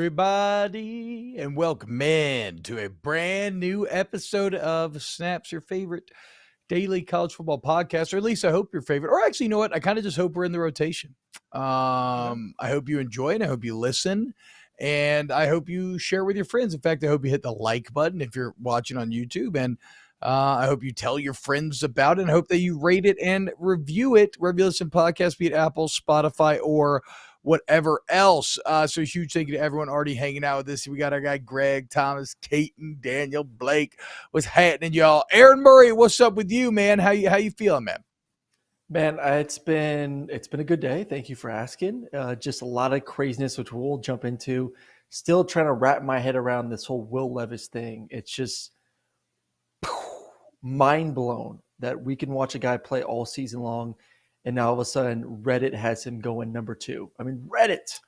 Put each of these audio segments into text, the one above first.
everybody, and welcome in to a brand new episode of Snaps, your favorite daily college football podcast, or at least I hope your favorite. Or actually, you know what? I kind of just hope we're in the rotation. I hope you enjoy it. I hope you listen, and I hope you share with your friends. In fact, I hope you hit the like button if you're watching on YouTube, and I hope you tell your friends about it, and I hope that you rate it and review it wherever you listen to podcasts, be it Apple, Spotify, or whatever else. So huge thank you to everyone already hanging out with us. We got our guy Greg, Thomas, Caton, Daniel, Blake. What's happening, y'all? Aaron Murray, what's up with you, man? How you feeling, man? Man, it's been a good day. Thank you for asking. Just a lot of craziness, which we'll jump into. Still trying to wrap my head around this whole Will Levis thing. It's just mind blown that we can watch a guy play all season long, and now all of a sudden Reddit has him going number 2. I mean, Reddit.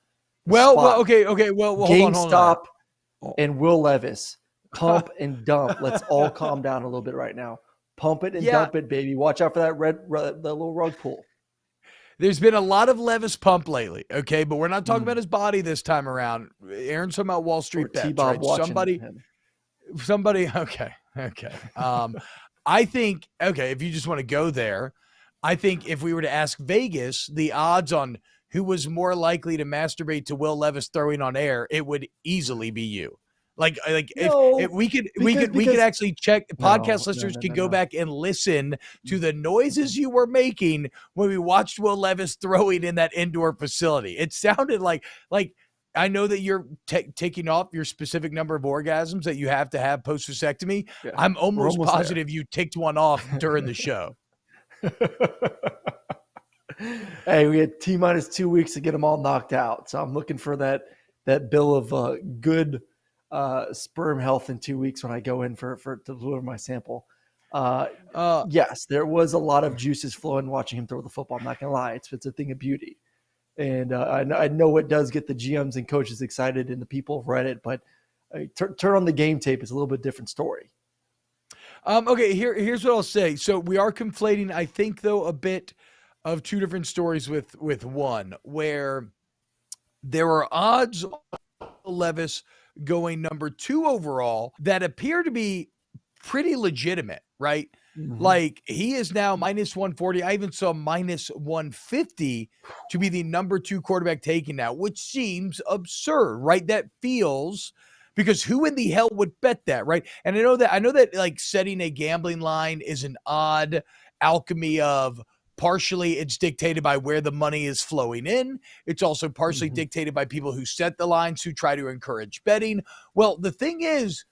Okay. Well, GameStop and Will Levis. Pump and dump. Let's all calm down a little bit right now. Pump it and dump it, baby. Watch out for that the little rug pull. There's been a lot of Levis pump lately, okay? But we're not talking about his body this time around. Aaron's talking about Wall Street bets, T-Bob right? Somebody, okay. I think, if you just want to go there, I think if we were to ask Vegas the odds on who was more likely to masturbate to Will Levis throwing on air, it would easily be you. If we could actually check. Podcast listeners can go back and listen to the noises you were making when we watched Will Levis throwing in that indoor facility. It sounded like I know that you're taking off your specific number of orgasms that you have to have post vasectomy. Yeah, I'm almost positive you ticked one off during the show. Hey, we had T-minus 2 weeks to get them all knocked out. So I'm looking for that bill of good sperm health in 2 weeks when I go in for to deliver my sample. Yes, there was a lot of juices flowing watching him throw the football. I'm not going to lie. It's a thing of beauty. And I know it does get the GMs and coaches excited and the people of Reddit, but turn on the game tape. It's a little bit different story. Okay, here's what I'll say. So we are conflating, I think, though, a bit of two different stories with one, where there are odds on Levis going number 2 overall that appear to be pretty legitimate, right? Mm-hmm. Like, he is now minus 140. I even saw minus 150 to be the number 2 quarterback taken now, which seems absurd, right? That feels... Because who in the hell would bet that, right? And I know that like setting a gambling line is an odd alchemy of partially it's dictated by where the money is flowing in. It's also partially dictated by people who set the lines, who try to encourage betting. Well, the thing is,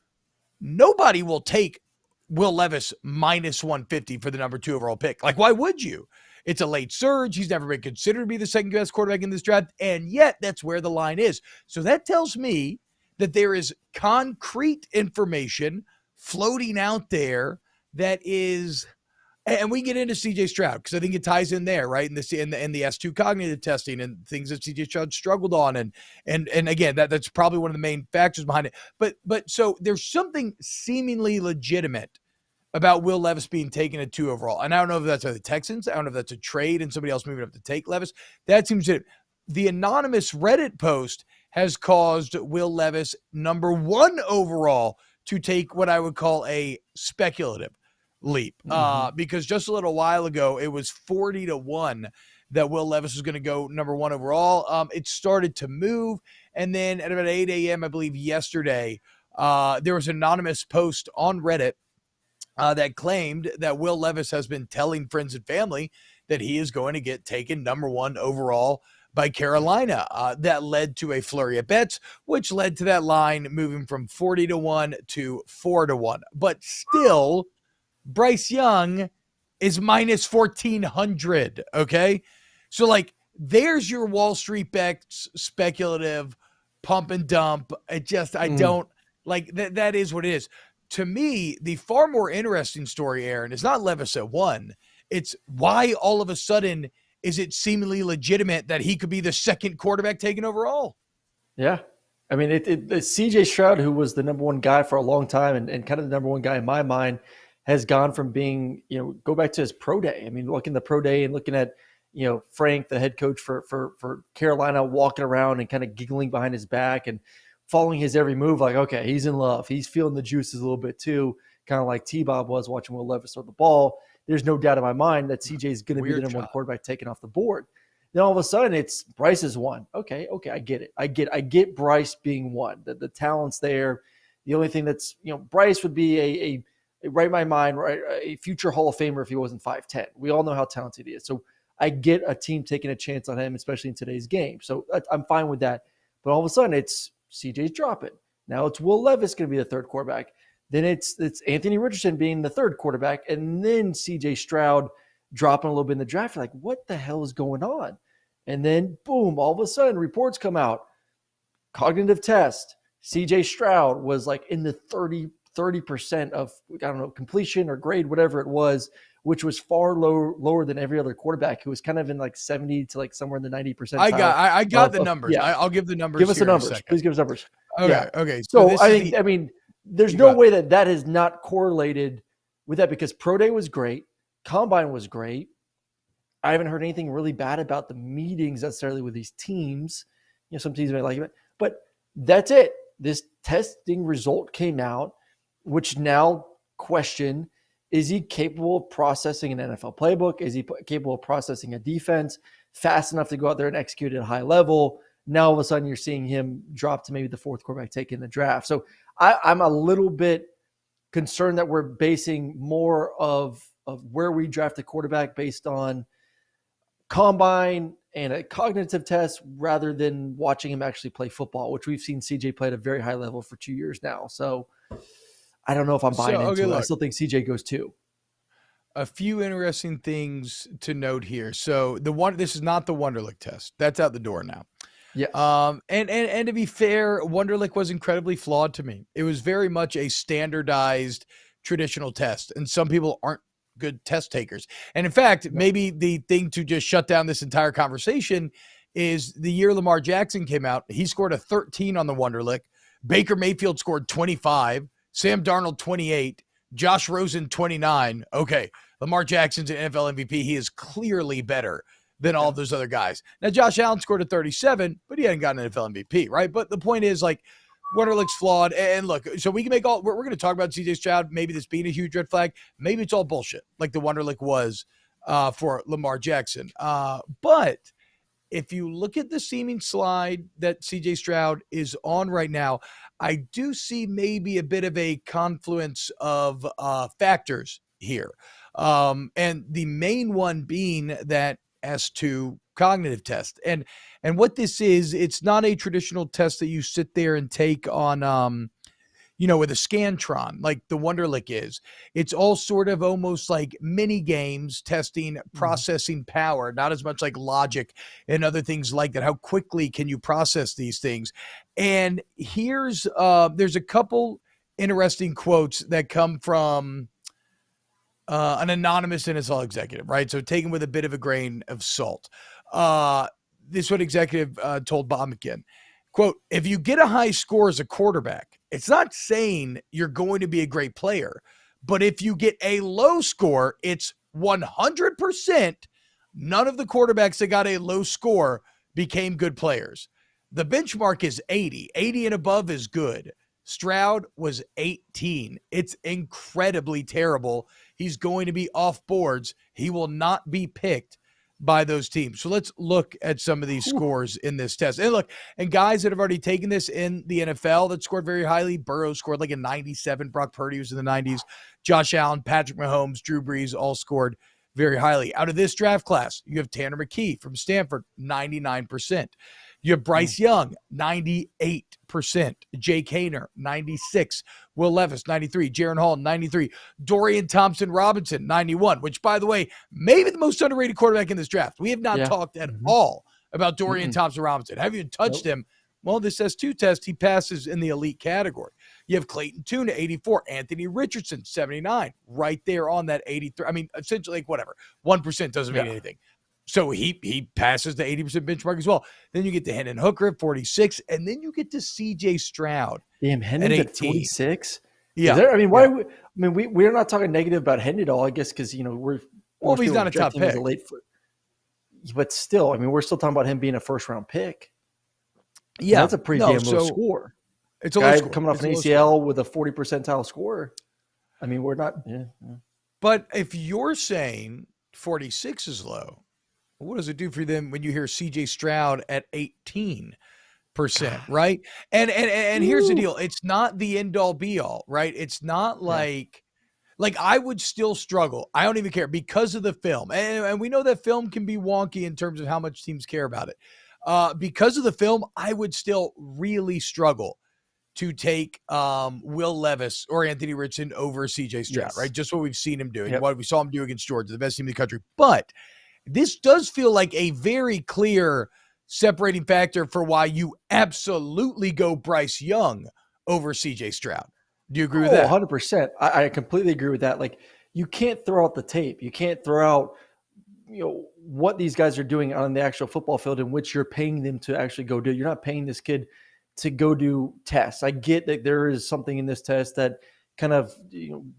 nobody will take Will Levis minus 150 for the number 2 overall pick. Like, why would you? It's a late surge. He's never been considered to be the second best quarterback in this draft. And yet that's where the line is. So that tells me that there is concrete information floating out there that is, and we get into CJ Stroud because I think it ties in there, right? In the S2 cognitive testing and things that CJ Stroud struggled on. And again, that's probably one of the main factors behind it. But so there's something seemingly legitimate about Will Levis being taken at 2 overall. And I don't know if that's by the Texans. I don't know if that's a trade and somebody else moving up to take Levis. That seems to, the anonymous Reddit post has caused Will Levis number 1 overall to take what I would call a speculative leap. Because just a little while ago, it was 40-1 that Will Levis was going to go number 1 overall. It started to move. And then at about 8 a.m., I believe yesterday, there was an anonymous post on Reddit that claimed that Will Levis has been telling friends and family that he is going to get taken number 1 overall by Carolina. That led to a flurry of bets, which led to that line moving from 40-1 to 4-1. But still, Bryce Young is minus 1,400, okay? So, like, there's your Wall Street bets, speculative, pump and dump. I don't, like, that is what it is. To me, the far more interesting story, Aaron, is not Levis at 1. It's why all of a sudden is it seemingly legitimate that he could be the second quarterback taken overall? Yeah. I mean, it's CJ Stroud, who was the number 1 guy for a long time and kind of the number 1 guy in my mind, has gone from being, go back to his pro day. I mean, looking at the pro day and looking at, Frank, the head coach for Carolina, walking around and kind of giggling behind his back and following his every move, like, okay, he's in love. He's feeling the juices a little bit too, kind of like T-Bob was watching Will Levis throw the ball. There's no doubt in my mind that CJ is going to be the number one quarterback taken off the board. Then all of a sudden it's Bryce is one. Okay, I get it. I get Bryce being one. The talent's there. The only thing that's, Bryce would be a right in my mind, right, a future Hall of Famer if he wasn't 5'10". We all know how talented he is. So I get a team taking a chance on him, especially in today's game. So I'm fine with that. But all of a sudden it's CJ's dropping. Now it's Will Levis going to be the third quarterback. Then it's Anthony Richardson being the third quarterback, and then CJ Stroud dropping a little bit in the draft. You're like, what the hell is going on? And then, boom, all of a sudden, reports come out. Cognitive test. CJ Stroud was like in the 30% of, completion or grade, whatever it was, which was far lower than every other quarterback who was kind of in like 70 to like somewhere in the 90%. I got the numbers. Yeah. I'll give the numbers. Give us the numbers. Please give us numbers. Okay. Yeah. Okay. So I mean, there's no way that has not correlated with that, because Pro Day was great. Combine was great. I haven't heard anything really bad about the meetings necessarily with these teams. Some teams may like it, but that's it. This testing result came out, which now question, is he capable of processing an NFL playbook? Is he capable of processing a defense fast enough to go out there and execute at a high level? Now all of a sudden you're seeing him drop to maybe the fourth quarterback taken in the draft. So I'm a little bit concerned that we're basing more of where we draft a quarterback based on combine and a cognitive test rather than watching him actually play football, which we've seen CJ play at a very high level for 2 years now. So I don't know if I'm buying into it. I still think CJ goes 2. A few interesting things to note here. So this is not the Wonderlic test. That's out the door now. Yes. And to be fair, Wonderlic was incredibly flawed to me. It was very much a standardized traditional test, and some people aren't good test takers. And in fact, maybe the thing to just shut down this entire conversation is the year Lamar Jackson came out, he scored a 13 on the Wonderlic. Baker Mayfield scored 25, Sam Darnold 28, Josh Rosen 29. Okay, Lamar Jackson's an NFL MVP. He is clearly better than all of those other guys. Now, Josh Allen scored a 37, but he hadn't gotten an NFL MVP, right? But the point is, like, Wonderlic's flawed. And look, so we can make we're going to talk about CJ Stroud, maybe this being a huge red flag. Maybe it's all bullshit, like the Wonderlic was for Lamar Jackson. But if you look at the seeming slide that CJ Stroud is on right now, I do see maybe a bit of a confluence of factors here. And the main one being that S2 cognitive test. And what this is, it's not a traditional test that you sit there and take on, with a Scantron like the Wonderlic is. It's all sort of almost like mini games testing processing power, not as much like logic and other things like that. How quickly can you process these things? And there's a couple interesting quotes that come from an anonymous NFL executive, right? So taken with a bit of a grain of salt. This one executive told Bob McGinn, quote, if you get a high score as a quarterback, it's not saying you're going to be a great player, but if you get a low score, it's 100% none of the quarterbacks that got a low score became good players. The benchmark is 80. 80 and above is good. Stroud was 18. It's incredibly terrible. He's going to be off boards. He will not be picked by those teams. So let's look at some of these scores in this test. And look, and guys that have already taken this in the NFL that scored very highly, Burrow scored like a 97. Brock Purdy was in the 90s. Josh Allen, Patrick Mahomes, Drew Brees all scored very highly. Out of this draft class, you have Tanner McKee from Stanford, 99%. You have Bryce Young, 98%. Jake Haener, 96. Will Levis, 93. Jaron Hall, 93. Dorian Thompson-Robinson, 91, which, by the way, maybe the most underrated quarterback in this draft. We have not talked at all about Dorian Thompson-Robinson. Haven't even touched him. Well, this S2 test, he passes in the elite category. You have Clayton Tune at 84. Anthony Richardson, 79. Right there on that 83. I mean, essentially, like, whatever. 1% doesn't mean anything. So he passes the 80% benchmark as well. Then you get to Hendon Hooker at 46, and then you get to CJ Stroud. Damn, Hendon's at 46? Yeah. We're not talking negative about Hendon at all, I guess, because, we're he's not a top pick. But still, we're still talking about him being a first-round pick. Yeah. And that's a pretty damn low score. It's a low Guy score. coming off It's an a low ACL score. with a 40 percentile score. I mean, we're not. Yeah. But if you're saying 46 is low, what does it do for them when you hear CJ Stroud at 18%, right? And here's the deal. It's not the end all be all, right? It's not like I would still struggle. I don't even care because of the film. And we know that film can be wonky in terms of how much teams care about it. Because of the film, I would still really struggle to take Will Levis or Anthony Richardson over CJ Stroud, right? Just what we've seen him do and what we saw him do against Georgia, the best team in the country. But this does feel like a very clear separating factor for why you absolutely go Bryce Young over CJ Stroud. Do you agree with that? 100%. I completely agree with that. Like, you can't throw out the tape. You can't throw out, what these guys are doing on the actual football field in which you're paying them to actually go do. You're not paying this kid to go do tests. I get that there is something in this test that kind of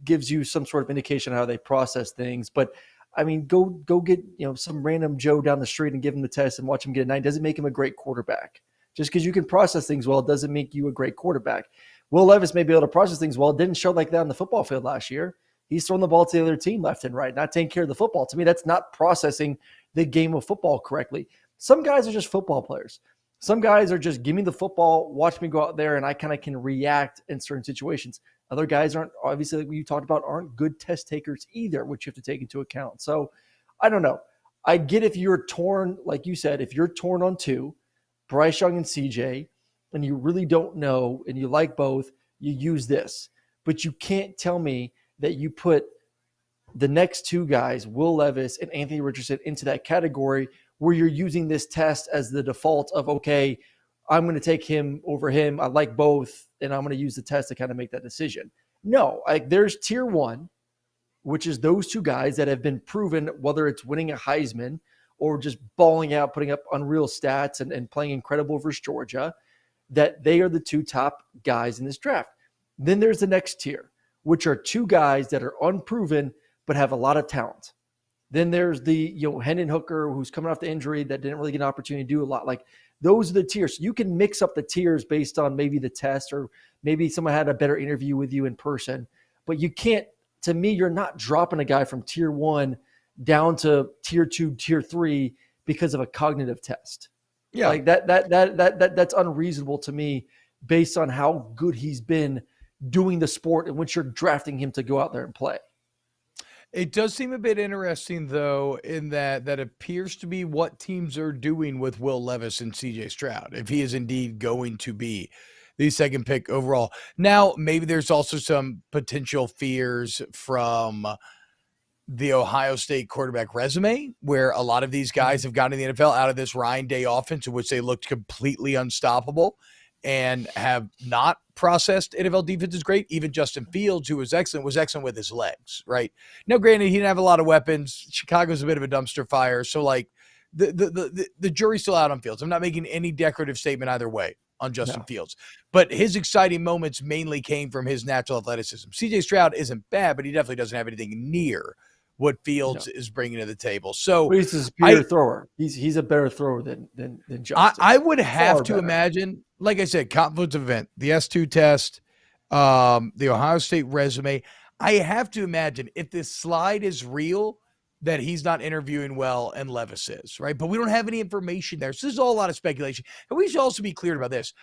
gives you some sort of indication of how they process things. But I mean, go get some random Joe down the street and give him the test and watch him get a 9. Doesn't make him a great quarterback. Just because you can process things well doesn't make you a great quarterback. Will Levis may be able to process things well. It didn't show like that on the football field last year. He's throwing the ball to the other team left and right, not taking care of the football. To me, that's not processing the game of football correctly. Some guys are just football players. Some guys are just, give me the football, watch me go out there, and I kind of can react in certain situations. Other guys aren't, obviously, like you talked about, aren't good test takers either, which you have to take into account. So I don't know. I get if you're torn, like you said, if you're torn on 2, Bryce Young and CJ, and you really don't know, and you like both, you use this. But you can't tell me that you put the next 2 guys, Will Levis and Anthony Richardson, into that category where you're using this test as the default of, okay, I'm going to take him over him. I like both, and I'm going to use the test to kind of make that decision. No, there's tier 1, which is those 2 guys that have been proven, whether it's winning a Heisman or just balling out, putting up unreal stats and playing incredible versus Georgia, that they are the 2 top guys in this draft. Then there's the next tier, which are 2 guys that are unproven but have a lot of talent. Then there's the Hendon Hooker, who's coming off the injury that didn't really get an opportunity to do a lot. Like, those are the tiers. So you can mix up the tiers based on maybe the test, or maybe someone had a better interview with you in person. But you can't, to me, you're not dropping a guy from tier 1 down to tier 2, tier 3 because of a cognitive test. Yeah, like that's unreasonable to me based on how good he's been doing the sport in which you're drafting him to go out there and play. It does seem a bit interesting, though, in that appears to be what teams are doing with Will Levis and CJ Stroud, if he is indeed going to be the second pick overall. Now, maybe there's also some potential fears from the Ohio State quarterback resume, where a lot of these guys have gotten in the NFL out of this Ryan Day offense in which they looked completely unstoppable and have not processed NFL defenses great. Even Justin Fields, who was excellent with his legs, right? Now, granted, he didn't have a lot of weapons. Chicago's a bit of a dumpster fire. So, like, the jury's still out on Fields. I'm not making any decorative statement either way on Justin Fields. But his exciting moments mainly came from his natural athleticism. CJ Stroud isn't bad, but he definitely doesn't have anything near what Fields is bringing to the table. So he's a superior thrower. He's a better thrower than Justin. I would have to imagine, like I said, confluence event, the S2 test, the Ohio State resume. I have to imagine if this slide is real, that he's not interviewing well and Levis is, right? But we don't have any information there. So this is all a lot of speculation. And we should also be clear about this.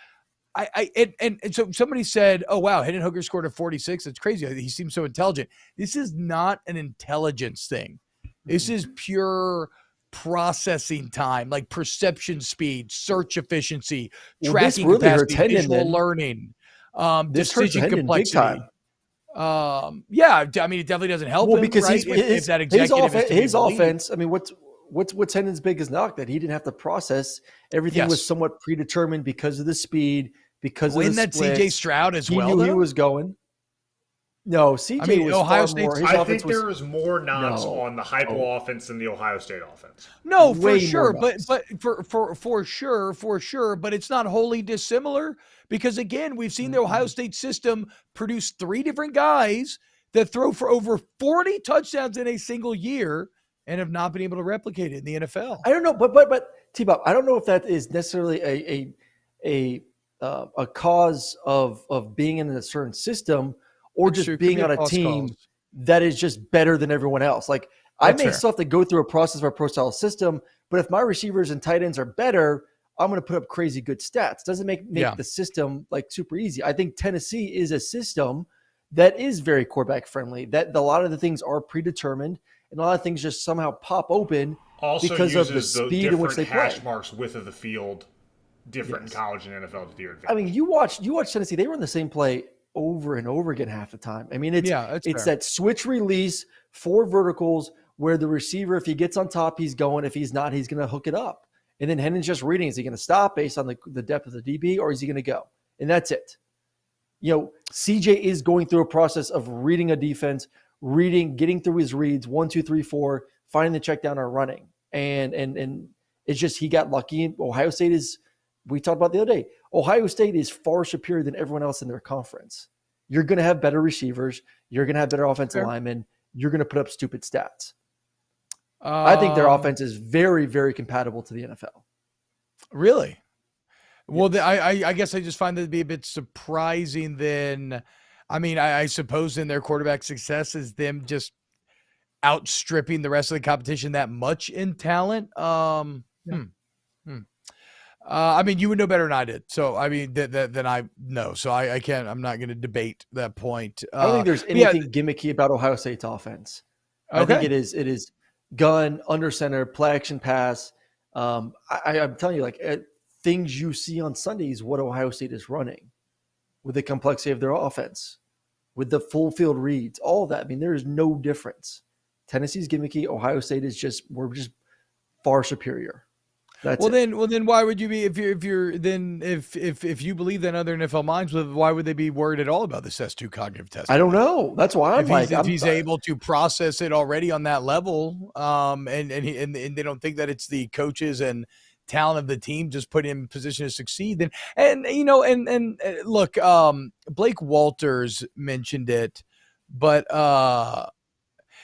And so somebody said, oh, wow, Hendon Hooker scored a 46. That's crazy. He seems so intelligent. This is not an intelligence thing. This is pure processing time, like perception speed, search efficiency, tracking capacity, visual learning, decision complexity. Yeah, I mean, it definitely doesn't help him, because right? If that executive his offense, I mean, what's Hendon's biggest knock? That he didn't have to process. Everything was somewhat predetermined because of the speed, because of the that splits. CJ Stroud as well, He knew though? he was going. No, CJ was Ohio far more. I think there was more knocks on the Heupel offense than the Ohio State offense. No, for sure, but for sure, but it's not wholly dissimilar because again, we've seen the Ohio State system produce 3 different guys that throw for over 40 touchdowns in a single year and have not been able to replicate it in the NFL. I don't know, but T-Bob, I don't know if that is necessarily a a cause of being in a certain system or That's just true. Could being be a on a false team cause. that is just better than everyone else. Like I That's may fair. still have to go through a process of a pro style system, but if my receivers and tight ends are better, I'm going to put up crazy good stats. Doesn't make Yeah. the system like super easy. I think Tennessee is a system that is very quarterback friendly, that a lot of the things are predetermined and a lot of things just somehow pop open Also because of the uses the speed in which different they play. hash marks width of the field, different in college and NFL to your advantage. I mean, you watch Tennessee, they run the same play over and over again half the time. I mean, it's fair. that switch release, 4 verticals where the receiver, if he gets on top, he's going. If he's not, he's going to hook it up. And then Hendon's just reading, is he going to stop based on the depth of the DB or is he going to go? And that's it. CJ is going through a process of reading a defense, getting through his reads, 1, 2, 3, 4, finding the check down or running. And it's just he got lucky. Ohio State is, we talked about the other day, Ohio State is far superior than everyone else in their conference. You're going to have better receivers. You're going to have better offensive linemen. You're going to put up stupid stats. I think their offense is very, very compatible to the NFL. Really? Well, I guess I just find that to be a bit surprising then. I mean, I suppose in their quarterback success is them just outstripping the rest of the competition that much in talent. I mean, you would know better than I did. So, I mean, than I know. So I can't, I'm not going to debate that point. I don't think there's anything gimmicky about Ohio State's offense. Okay. I think it is gun, under center, play action pass. I'm telling you, like things you see on Sunday is what Ohio State is running with the complexity of their offense, with the full field reads, all of that. I mean, there is no difference. Tennessee's gimmicky. Ohio State is we're just far superior. Well, then why would you be if you believe that in other NFL minds, why would they be worried at all about this S2 cognitive testing? I don't know. That's why if he's able to process it already on that level, and they don't think that it's the coaches and talent of the team just put him in position to succeed. And look, Blake Walters mentioned it, but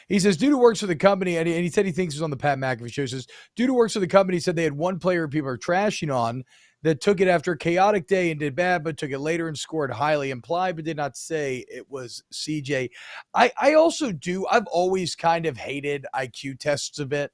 he says, due to works for the company, and he said he thinks it's on the Pat McAfee show. He says, due to works for the company, said they had one player people are trashing on that took it after a chaotic day and did bad, but took it later and scored highly, implied, but did not say it was CJ. I also do. I've always kind of hated IQ tests a bit.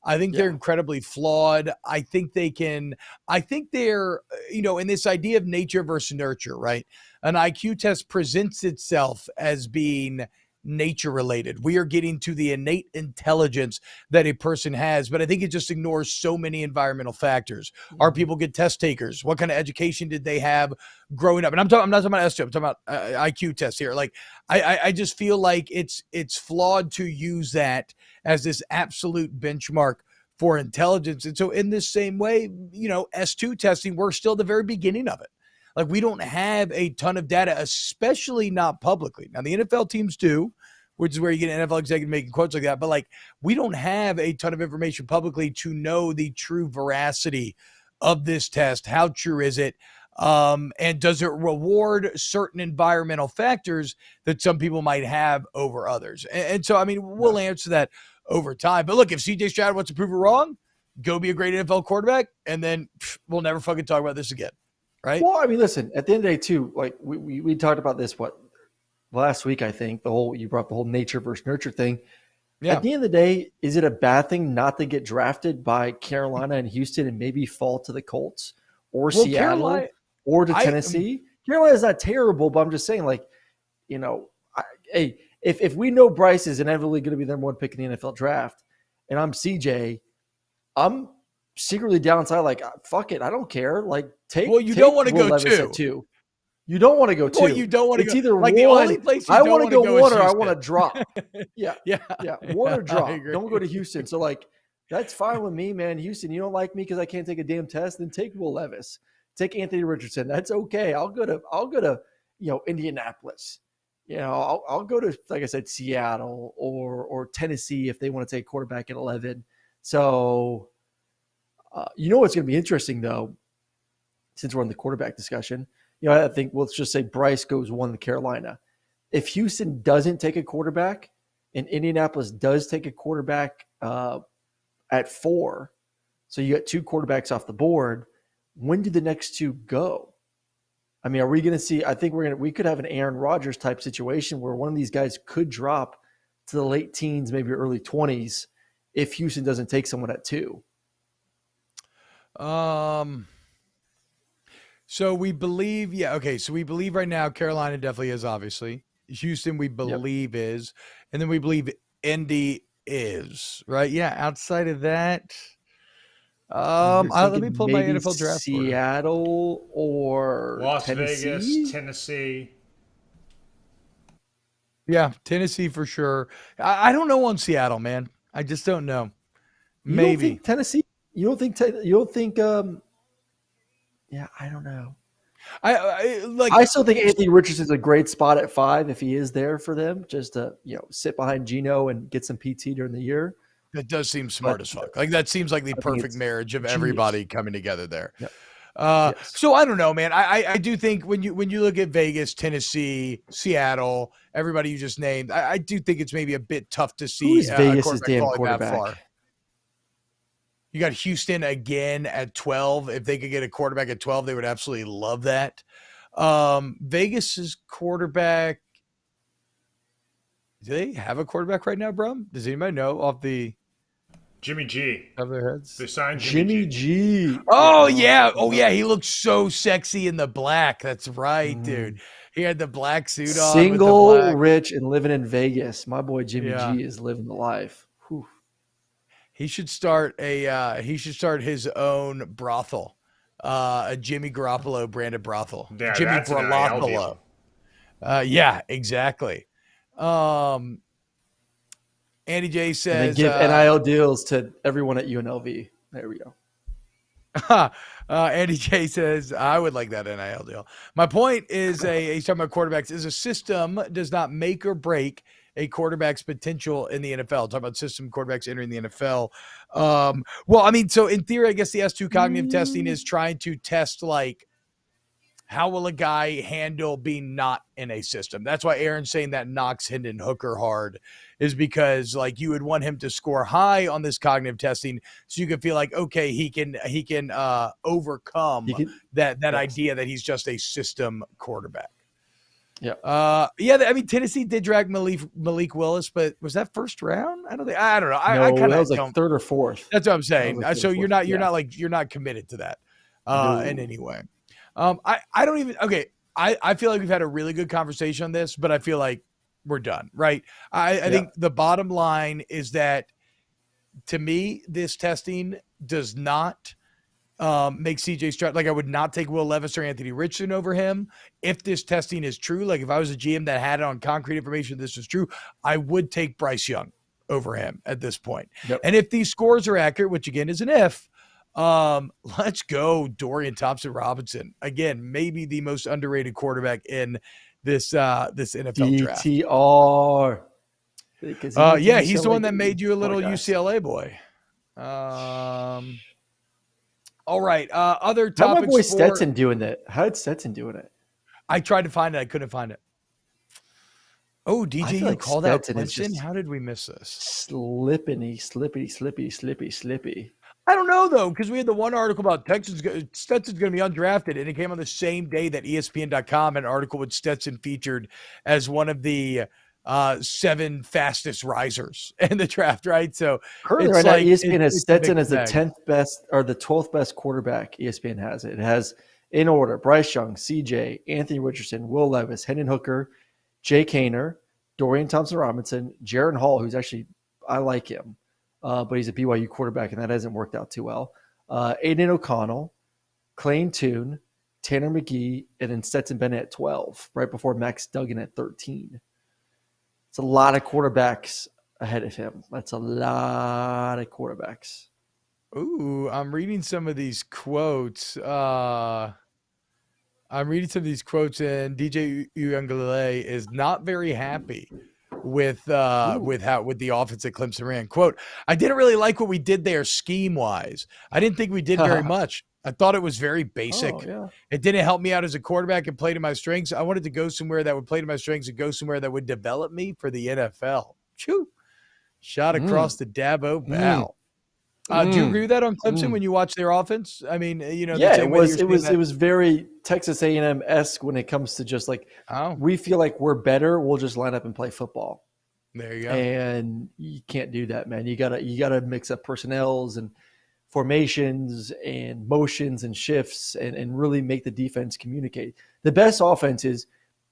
I think they're incredibly flawed. I think they're, in this idea of nature versus nurture, right? An IQ test presents itself as being nature related. We are getting to the innate intelligence that a person has, but I think it just ignores so many environmental factors. Are people good test takers? What kind of education did they have growing up? And I'm not talking about STO, I'm talking about IQ tests here. Like I just feel like it's flawed to use that as this absolute benchmark for intelligence. And so in this same way, S2 testing, we're still at the very beginning of it. Like we don't have a ton of data, especially not publicly. Now the NFL teams do, which is where you get an NFL executive making quotes like that. But like we don't have a ton of information publicly to know the true veracity of this test. How true is it? And does it reward certain environmental factors that some people might have over others? And so, I mean, we'll answer that over time. But look, if CJ Stroud wants to prove it wrong, go be a great NFL quarterback, and then we'll never fucking talk about this again. Right. Well, I mean, listen, at the end of the day, too, like we talked about this, last week, I think you brought up the whole nature versus nurture thing. Yeah. At the end of the day, is it a bad thing not to get drafted by Carolina and Houston and maybe fall to the Colts or Seattle or to Tennessee? Carolina's not terrible, but I'm just saying, like, if we know Bryce is inevitably going to be the number one pick in the NFL draft and I'm CJ, I'm secretly downside, like, fuck it, I don't care. Like, you don't want to go two. You don't want to go two. Well, you don't want to go. It's go. either like one. The only place I want to go one or I want to drop. Yeah. One or drop. Don't go to Houston. So, like, that's fine with me, man. Houston, you don't like me because I can't take a damn test. Then take Will Levis. Take Anthony Richardson. That's okay. I'll go to Indianapolis. I'll go to, like I said, Seattle or Tennessee if they want to take quarterback at 11. So, what's going to be interesting, though, since we're in the quarterback discussion, I think let's just say Bryce goes 1 to Carolina. If Houston doesn't take a quarterback and Indianapolis does take a quarterback at 4, so you got 2 quarterbacks off the board, when do the next 2 go? I mean, are we going to see? I think we could have an Aaron Rodgers type situation where one of these guys could drop to the late teens, maybe early 20s, if Houston doesn't take someone at 2. So we believe, so we believe right now Carolina definitely is, obviously. Houston we believe is, and then we believe Indy is, right? Yeah, outside of that, let me pull my NFL draft. Seattle or Las Tennessee? Vegas, Tennessee. Yeah, Tennessee for sure. I don't know on Seattle, man. I just don't know. You Maybe don't think Tennessee? You don't think yeah, I don't know. I still think Anthony Richardson's a great spot at 5 if he is there for them, just to sit behind Geno and get some PT during the year. That does seem smart as fuck. Like that seems like the perfect marriage of everybody coming together there. Yep. So I don't know, man. I do think when you look at Vegas, Tennessee, Seattle, everybody you just named, I do think it's maybe a bit tough to see Who's Vegas' damn quarterback. That far. You got Houston again at 12. If they could get a quarterback at 12, they would absolutely love that. Vegas's quarterback. Do they have a quarterback right now, Brum? Does anybody know off the Jimmy G? Of their heads? They signed Jimmy G. Oh yeah. Oh yeah. He looks so sexy in the black. That's right, dude. He had the black suit on. Single, rich, and living in Vegas. My boy Jimmy G is living the life. Whew. He should start his own brothel, a Jimmy Garoppolo branded brothel. Yeah, Jimmy Garoppolo. Yeah, exactly. Andy J says, and then give NIL deals to everyone at UNLV. There we go. Andy J says, I would like that NIL deal. My point is he's talking about quarterbacks, is a system does not make or break a quarterback's potential in the NFL. Talk about system quarterbacks entering the NFL. Well, I mean, so in theory, I guess the S2 cognitive testing is trying to test like how will a guy handle being not in a system. That's why Aaron's saying that knocks Hendon Hooker hard, is because like you would want him to score high on this cognitive testing so you can feel like, okay, he can overcome that idea that he's just a system quarterback. Yeah. I mean, Tennessee did drag Malik Willis, but was that first round? I don't know. I kind of was like 3rd or 4th. That's what I'm saying. So you're not committed to that in any way. I don't even. Okay. I feel like we've had a really good conversation on this, but I feel like we're done. Right. I think the bottom line is that to me, this testing does not make CJ Stroud. Like I would not take Will Levis or Anthony Richardson over him. If this testing is true, like if I was a GM that had it on concrete information, this is true, I would take Bryce Young over him at this point. Yep. And if these scores are accurate, which again is an if, let's go Dorian Thompson-Robinson. Again, maybe the most underrated quarterback in this NFL draft. DTR. He's the one that made you a little UCLA boy. All right. Other topics. How my boy Stetson doing that? How did Stetson doing it? I tried to find it. I couldn't find it. Oh, DJ, you called out Clemson. How did we miss this? Slippy. I don't know, though, because we had the one article about Texans. Stetson's going to be undrafted, and it came on the same day that ESPN.com had an article with Stetson featured as one of the 7 fastest risers in the draft, right? So currently right now, ESPN has Stetson as the 10th best or the 12th best quarterback. ESPN has it. It has in order Bryce Young, CJ, Anthony Richardson, Will Levis, Hendon Hooker, Jake Haener, Dorian Thompson-Robinson, Jaron Hall, who's actually I like him, but he's a BYU quarterback and that hasn't worked out too well. Aiden O'Connell, Clayton Tune, Tanner McGee, and then Stetson Bennett at 12, right before Max Duggan at 13. It's a lot of quarterbacks ahead of him. That's a lot of quarterbacks. Ooh, I'm reading some of these quotes. And DJ Uiagalelei is not very happy with the offense that Clemson ran. Quote, I didn't really like what we did there scheme-wise. I didn't think we did very much. I thought it was very basic. It didn't help me out as a quarterback and play to my strengths. I wanted to go somewhere that would play to my strengths and go somewhere that would develop me for the NFL. Shoo. Shot across the Dabo bow. Do you agree with that on Clemson when you watch their offense? I mean, yeah, it was very Texas A&M-esque when it comes to just like, we feel like we're better, we'll just line up and play football. There you go. And you can't do that, man. You gotta mix up personnels and formations and motions and shifts and really make the defense communicate. The best offense is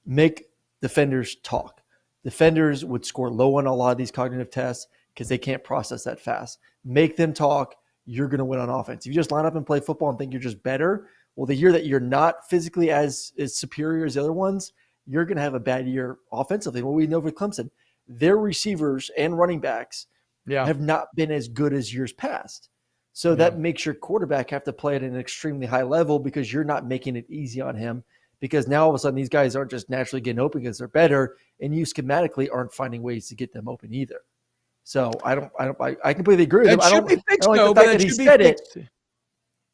make defenders talk. Defenders would score low on a lot of these cognitive tests because they can't process that fast. Make them talk. You're going to win on offense. If you just line up and play football and think you're just better, well, the year that you're not physically as superior as the other ones, you're going to have a bad year offensively. What we know with Clemson, their receivers and running backs have not been as good as years past. So that makes your quarterback have to play at an extremely high level because you're not making it easy on him, because now all of a sudden these guys aren't just naturally getting open because they're better, and you schematically aren't finding ways to get them open either. So I completely agree with him. I don't like the fact that he said it.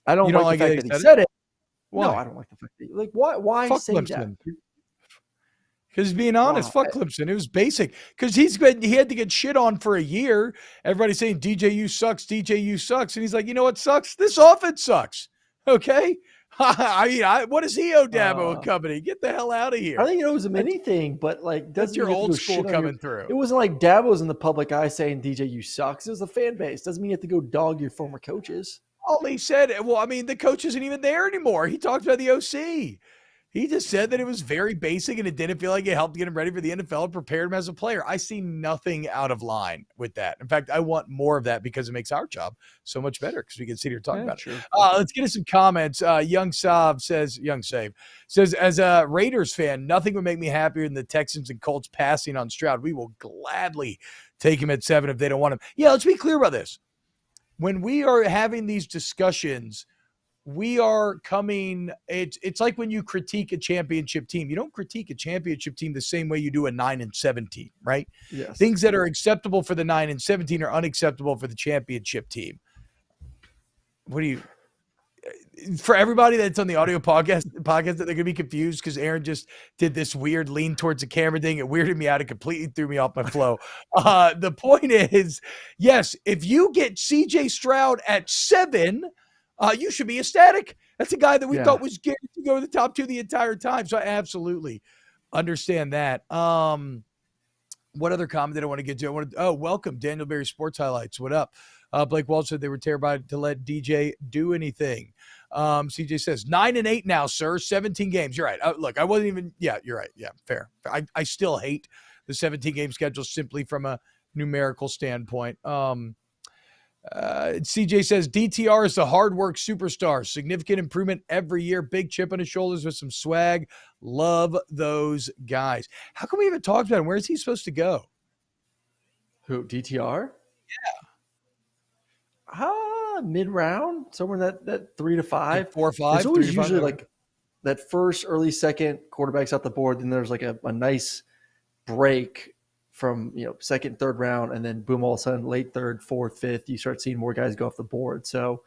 I don't like the fact that he said it. No, I don't like the fact that why say that? Because he's being honest, fuck Clemson. It was basic. Because he had to get shit on for a year. Everybody's saying DJU sucks, DJU sucks. And he's like, you know what sucks? This offense sucks. Okay? I mean, what does he owe Dabo and company? Get the hell out of here. I think it owes him anything, but like that's your old school coming through. It wasn't like Dabo's in the public eye saying DJU sucks. It was the fan base. Doesn't mean you have to go dog your former coaches. All he said, well, I mean, the coach isn't even there anymore. He talked about the OC. He just said that it was very basic and it didn't feel like it helped get him ready for the NFL and prepared him as a player. I see nothing out of line with that. In fact, I want more of that because it makes our job so much better because we can sit here talking about it. Let's get into some comments. Young Save says, as a Raiders fan, nothing would make me happier than the Texans and Colts passing on Stroud. We will gladly take him at 7 if they don't want him. Yeah, let's be clear about this. When we are having these discussions, we are coming, it's like when you critique a championship team. You don't critique a championship team the same way you do a 9-7 team, right? Yes. Things that are acceptable for the 9-17 are unacceptable for the championship team. For everybody that's on the audio podcast that they're going to be confused because Aaron just did this weird lean towards the camera thing. It weirded me out. It completely threw me off my flow. The point is, yes, if you get CJ Stroud at 7, you should be ecstatic. That's a guy that we thought was guaranteed to go to the top 2 the entire time. So I absolutely understand that. What other comment did I want to get to? Welcome, Daniel Berry Sports Highlights. What up? Blake Walsh said they were terrified to let DJ do anything. CJ says 9-8 now, sir. 17 games. You're right. Look, I wasn't even. Yeah, you're right. Yeah, fair. I still hate the 17 game schedule simply from a numerical standpoint. CJ says DTR is the hard work superstar. Significant improvement every year. Big chip on his shoulders with some swag. Love those guys. How come we haven't talked about him? Where is he supposed to go? Who, DTR? Yeah. Mid-round, somewhere in that 3 to 5. 4 or 5. It's always usually like that first, early, second quarterback's out the board. Then there's like a nice break from second, third round, and then boom, all of a sudden, late third, fourth, fifth, you start seeing more guys go off the board. So,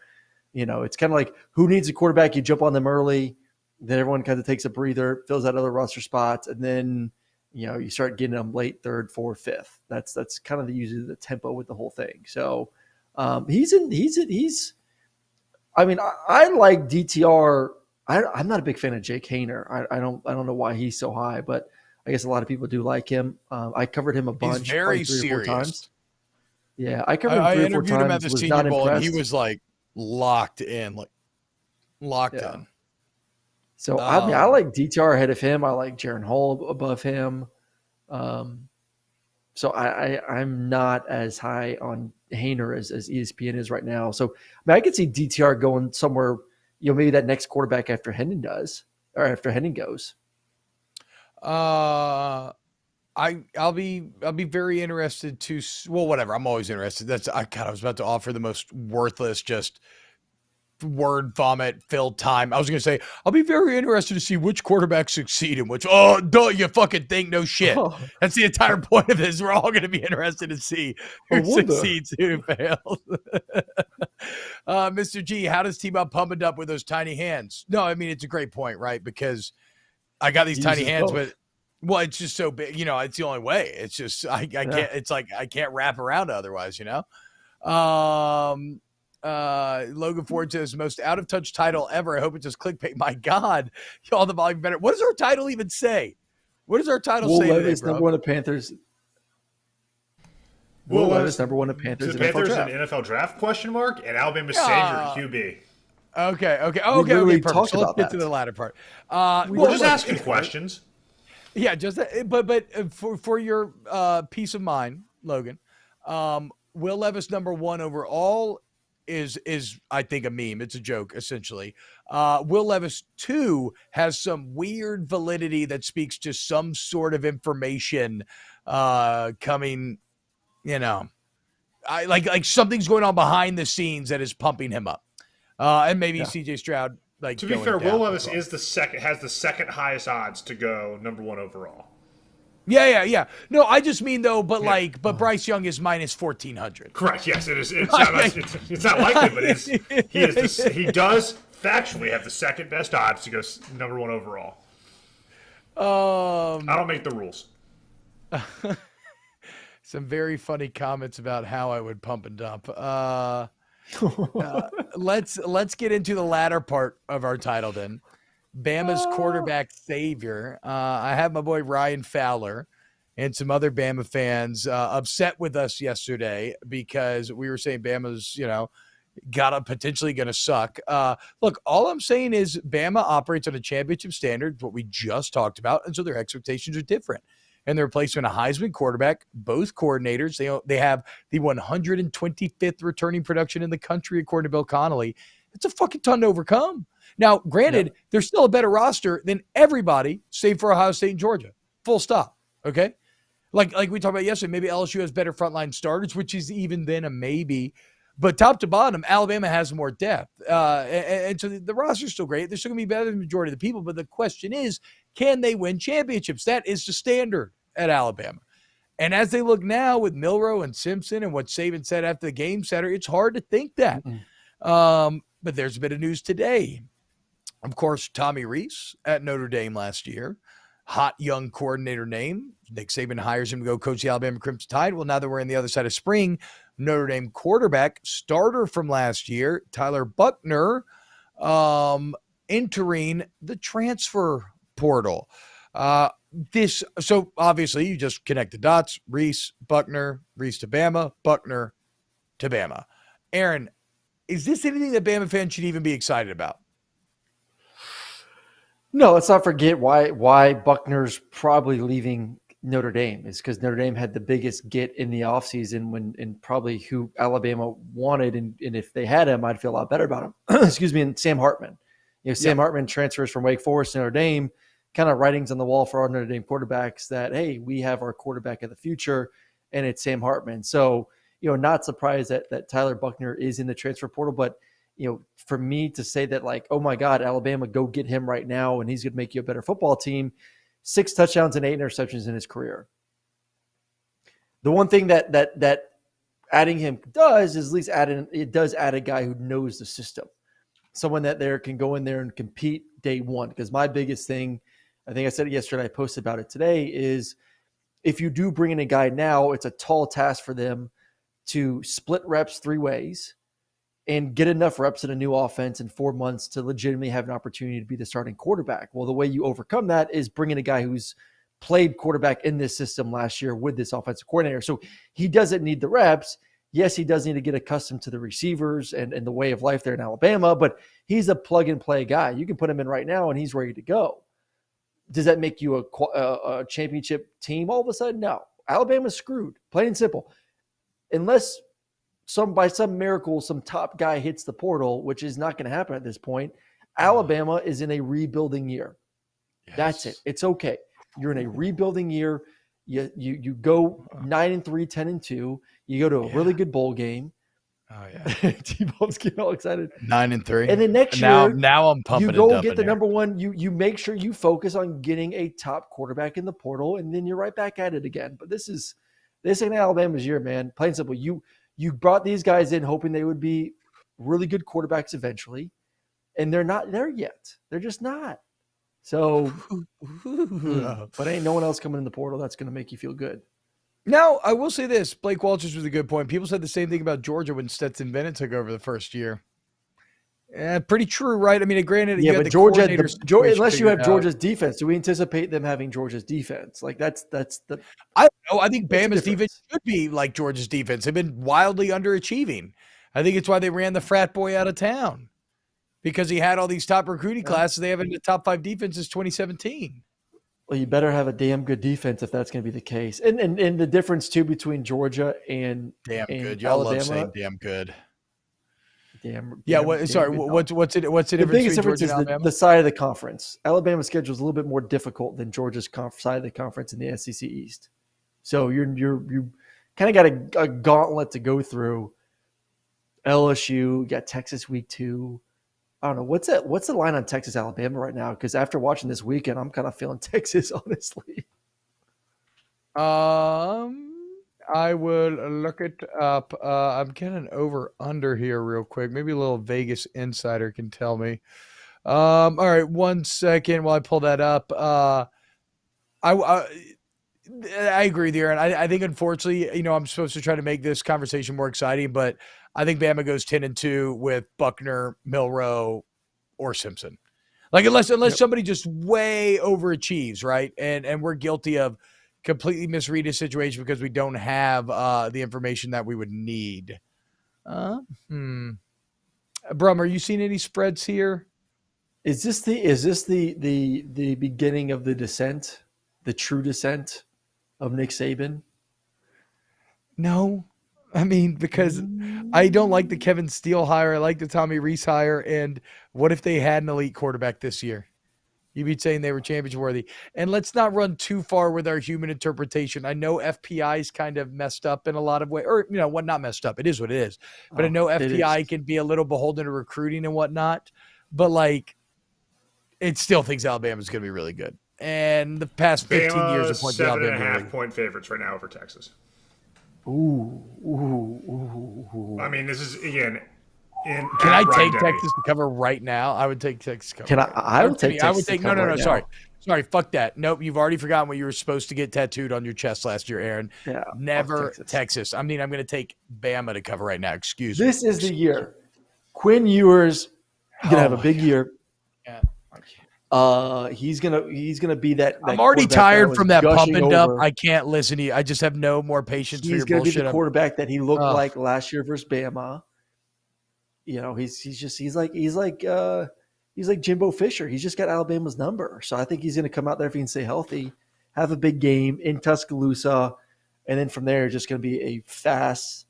it's kind of like who needs a quarterback? You jump on them early, then everyone kind of takes a breather, fills out other roster spots, and then you start getting them late third, fourth, fifth. That's kind of usually the tempo with the whole thing. So. I like DTR. I'm not a big fan of Jake Haener. I don't know why he's so high, but I guess a lot of people do like him. I covered him a bunch. He's very 3 or 4 serious. Times. Yeah, I covered him 3 or 4 times. I interviewed him at the Senior Bowl, and he impressed. was like locked in. So I like DTR ahead of him. I like Jaron Hall above him. So I'm not as high on Haener as ESPN is right now. So I could see DTR going somewhere, maybe that next quarterback after Hendon does, or after Hendon goes. I'll be very interested to. Well, whatever. I'm always interested. I was about to offer the most worthless, just word vomit filled time. I was going to say, I'll be very interested to see which quarterbacks succeed and which, don't you fucking think? No shit. That's the entire point of this. We're all going to be interested to see who succeeds, who fails. Mr. G, how does T-Bob pump it up with those tiny hands? No, I mean, it's a great point, right? Because I got these tiny hands, but it's just so big, it's the only way. It's just, I can't, it's like, I can't wrap around otherwise, Logan Ford says, most out of touch title ever. I hope it's just clickbait. My God, all the volume better. What does our title even say? What does our title say? Will Levis, number one of Panthers. Will Levis, number one of Panthers. The Panthers in NFL draft ? And Alabama's savior QB. Okay. Perfect. So let's get to the latter part. We're just asking questions. Yeah, just but for your peace of mind, Logan, Will Levis number one overall is I think a meme. It's a joke essentially. Will Levis 2 has some weird validity that speaks to some sort of information coming. Like something's going on behind the scenes that is pumping him up, and maybe CJ Stroud. Like to be fair, Will Levis has the second highest odds to go number one overall. Yeah. No, I just mean though, but Bryce Young is minus 1,400. Correct. Yes, it is. It's not likely, but he does factually have the second best odds to go number one overall. I don't make the rules. Some very funny comments about how I would pump and dump. Let's get into the latter part of our title then. Bama's quarterback savior. I have my boy Ryan Fowler and some other Bama fans upset with us yesterday because we were saying Bama's, potentially going to suck. Look, all I'm saying is Bama operates on a championship standard, what we just talked about, and so their expectations are different. And they're replacing a Heisman quarterback, both coordinators. They have the 125th returning production in the country, according to Bill Connolly. It's a fucking ton to overcome. Now, granted, they're still a better roster than everybody, save for Ohio State and Georgia. Full stop. Okay? Like we talked about yesterday, maybe LSU has better frontline starters, which is even then a maybe. But top to bottom, Alabama has more depth. And so the roster's still great. They're still going to be better than the majority of the people. But the question is, can they win championships? That is the standard at Alabama. And as they look now with Milroe and Simpson and what Saban said after the game center, it's hard to think that. But there's a bit of news today. Of course, Tommy Rees at Notre Dame last year. Hot young coordinator name. Nick Saban hires him to go coach the Alabama Crimson Tide. Well, now that we're in the other side of spring, Notre Dame quarterback, starter from last year, Tyler Buchner, entering the transfer portal. So obviously you just connect the dots. Rees, Buchner, Rees to Bama, Buchner to Bama. Aaron, is this anything that Bama fans should even be excited about? No, let's not forget why Buckner's probably leaving Notre Dame is because Notre Dame had the biggest get in the offseason and probably who Alabama wanted. And if they had him, I'd feel a lot better about him. Excuse me. And Sam Hartman. Sam Hartman transfers from Wake Forest to Notre Dame, kind of writings on the wall for our Notre Dame quarterbacks that, hey, we have our quarterback of the future, and it's Sam Hartman. So, not surprised that Tyler Buchner is in the transfer portal. But, for me to say that, like, oh, my God, Alabama, go get him right now, and he's going to make you a better football team, 6 touchdowns and 8 interceptions in his career. The one thing that adding him does is at least add a guy who knows the system, someone that can go in there and compete day one. Because my biggest thing, I think I said it yesterday, I posted about it today, is if you do bring in a guy now, it's a tall task for them to split reps 3 ways and get enough reps in a new offense in 4 months to legitimately have an opportunity to be the starting quarterback. Well, the way you overcome that is bringing a guy who's played quarterback in this system last year with this offensive coordinator. So he doesn't need the reps. Yes, he does need to get accustomed to the receivers and the way of life there in Alabama, but he's a plug-and-play guy. You can put him in right now, and he's ready to go. Does that make you a championship team all of a sudden? No. Alabama's screwed, plain and simple. Unless by some miracle, some top guy hits the portal, which is not going to happen at this point, Alabama is in a rebuilding year. Yes. That's it. It's okay. You're in a rebuilding year. You go 9-3, 10-2. You go to a really good bowl game. Oh yeah, T-Bob's getting all excited. 9-3, and then next year, now I'm pumping. You go get the number one. You make sure you focus on getting a top quarterback in the portal, and then you're right back at it again. But this ain't Alabama's year, man. Plain and simple. You brought these guys in hoping they would be really good quarterbacks eventually, and they're not there yet. They're just not. So, but ain't no one else coming in the portal that's going to make you feel good. Now, I will say this. Blake Walters was a good point. People said the same thing about Georgia when Stetson Bennett took over the first year. Pretty true, right? I mean, granted, Yeah, you but had the Georgia, coordinator situation unless you have figured out. Georgia's defense, do we anticipate them having Georgia's defense? Like that's the I don't know. I think What's the Bama's defense difference? should be like Georgia's defense. They've been wildly underachieving. I think it's why they ran the frat boy out of town because he had all these top recruiting classes. They haven't the top 5 defense since 2017. Well, you better have a damn good defense if that's going to be the case. And the difference too between Georgia and Damn and good. Y'all Alabama. love saying damn good. Yeah. What's the difference The between biggest difference Georgia is and Alabama? the side of the conference. Alabama's schedule is a little bit more difficult than Georgia's side of the conference in the SEC East. So you kind of got a gauntlet to go through. LSU, you got Texas week 2. I don't know what's the line on Texas Alabama right now, because after watching this weekend, I'm kind of feeling Texas, honestly. I would look it up. I'm getting over under here real quick. Maybe a little Vegas insider can tell me. All right, 1 second while I pull that up. I agree with you, Aaron. I think unfortunately, I'm supposed to try to make this conversation more exciting, but I think Bama goes 10-2 with Buchner, Milroe, or Simpson. Like unless somebody just way overachieves, right? And we're guilty of completely misread a situation because we don't have the information that we would need. Brum, are you seeing any spreads here? Is this the beginning of the descent, the true descent of Nick Saban? No. I mean, because I don't like the Kevin Steele hire. I like the Tommy Rees hire. And what if they had an elite quarterback this year? You'd be saying they were championship worthy. And let's not run too far with our human interpretation. I know FPI is kind of messed up in a lot of ways. Or, what not messed up. It is what it is. But I know FPI can be a little beholden to recruiting and whatnot. But, it still thinks Alabama's going to be really good. And the past 15 years have pointed out 7.5 point favorites right now over Texas. Ooh. I mean, this is, again, can I take Texas to cover right now? I would take Texas to cover. Can I would take Texas to cover right now. Sorry, fuck that. Nope, you've already forgotten what you were supposed to get tattooed on your chest last year, Aaron. Yeah, never Texas. I mean, I'm going to take Bama to cover right now. Excuse me. This is the year. Quinn Ewers going to have a big year. Yeah. He's gonna be that. I'm already tired from that pump and dump. I can't listen to you. I just have no more patience for your bullshit. He's gonna be the quarterback that he looked like last year versus Bama. He's like Jimbo Fisher. He's just got Alabama's number. So I think he's gonna come out there if he can stay healthy, have a big game in Tuscaloosa, and then from there just gonna be a fast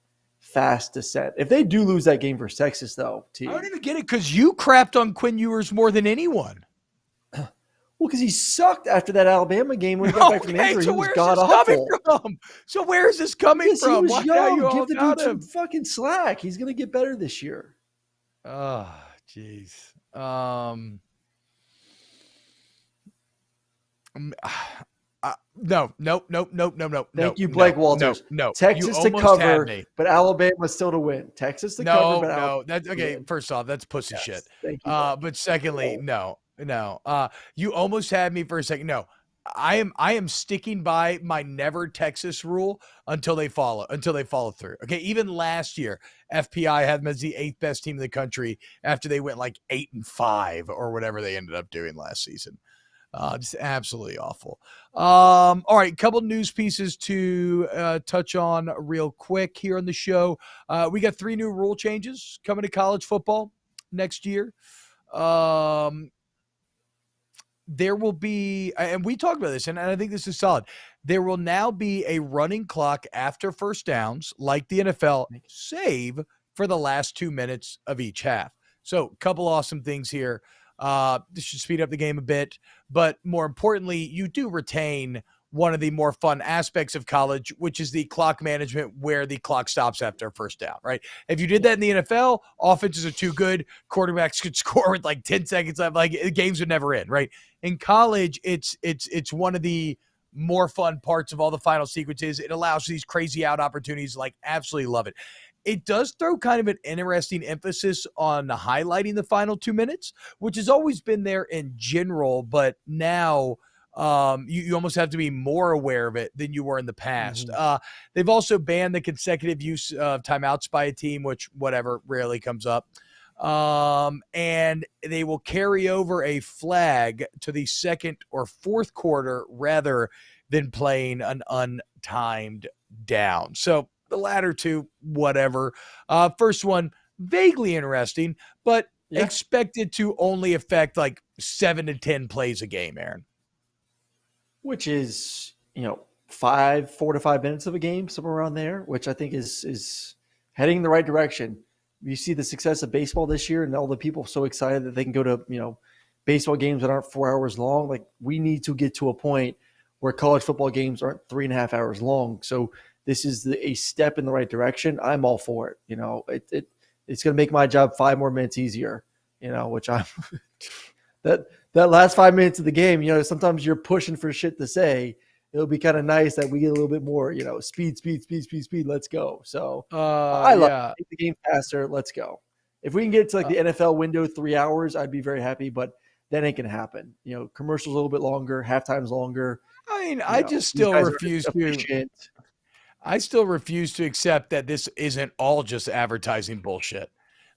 descent. If they do lose that game versus Texas, though, I don't even get it because you crapped on Quinn Ewers more than anyone. Well, because he sucked after that Alabama game when he got back from injury. So he was god awful. So where is this coming from? He was young. Give the dude some fucking slack. He's going to get better this year. Oh, jeez. No. Thank you, Blake Walters. No. Texas to cover, but Alabama still to win. Texas to cover, but Alabama. That's okay. First off, that's pussy shit. Thank you. But secondly, no. You almost had me for a second. No, I am sticking by my never Texas rule until they follow through. Okay. Even last year, FPI had them as the 8th best team in the country after they went 8-5 or whatever they ended up doing last season. Just absolutely awful. All right. Couple news pieces to touch on real quick here on the show. We got 3 new rule changes coming to college football next year. There will be, and we talked about this, and I think this is solid. There will now be a running clock after first downs, like the NFL, save for the last 2 minutes of each half. So a couple awesome things here. This should speed up the game a bit, but more importantly, you do retain one of the more fun aspects of college, which is the clock management where the clock stops after a first down, right? If you did that in the NFL, offenses are too good. Quarterbacks could score with 10 seconds left. Games would never end, right? In college, it's one of the more fun parts of all the final sequences. It allows these crazy out opportunities. Absolutely love it. It does throw kind of an interesting emphasis on highlighting the final 2 minutes, which has always been there in general, but now You almost have to be more aware of it than you were in the past. Mm-hmm. They've also banned the consecutive use of timeouts by a team, which whatever rarely comes up. And they will carry over a flag to the second or fourth quarter rather than playing an untimed down. So the latter two, whatever. First one, vaguely interesting, but expected to only affect like 7 to 10 plays a game, Aaron. Which is, 4 to 5 minutes of a game, somewhere around there, which I think is heading in the right direction. You see the success of baseball this year and all the people so excited that they can go to, baseball games that aren't 4 hours long. Like, we need to get to a point where college football games aren't 3.5 hours long. So this is a step in the right direction. I'm all for it. It's going to make my job 5 more minutes easier, which I'm that last 5 minutes of the game, sometimes you're pushing for shit to say. It'll be kind of nice that we get a little bit more, speed. Let's go. So I love it. Make the game faster. Let's go. If we can get to like the NFL window 3 hours, I'd be very happy, but that ain't going to happen. Commercials a little bit longer, halftime's longer. I mean, I still refuse to accept that this isn't all just advertising bullshit.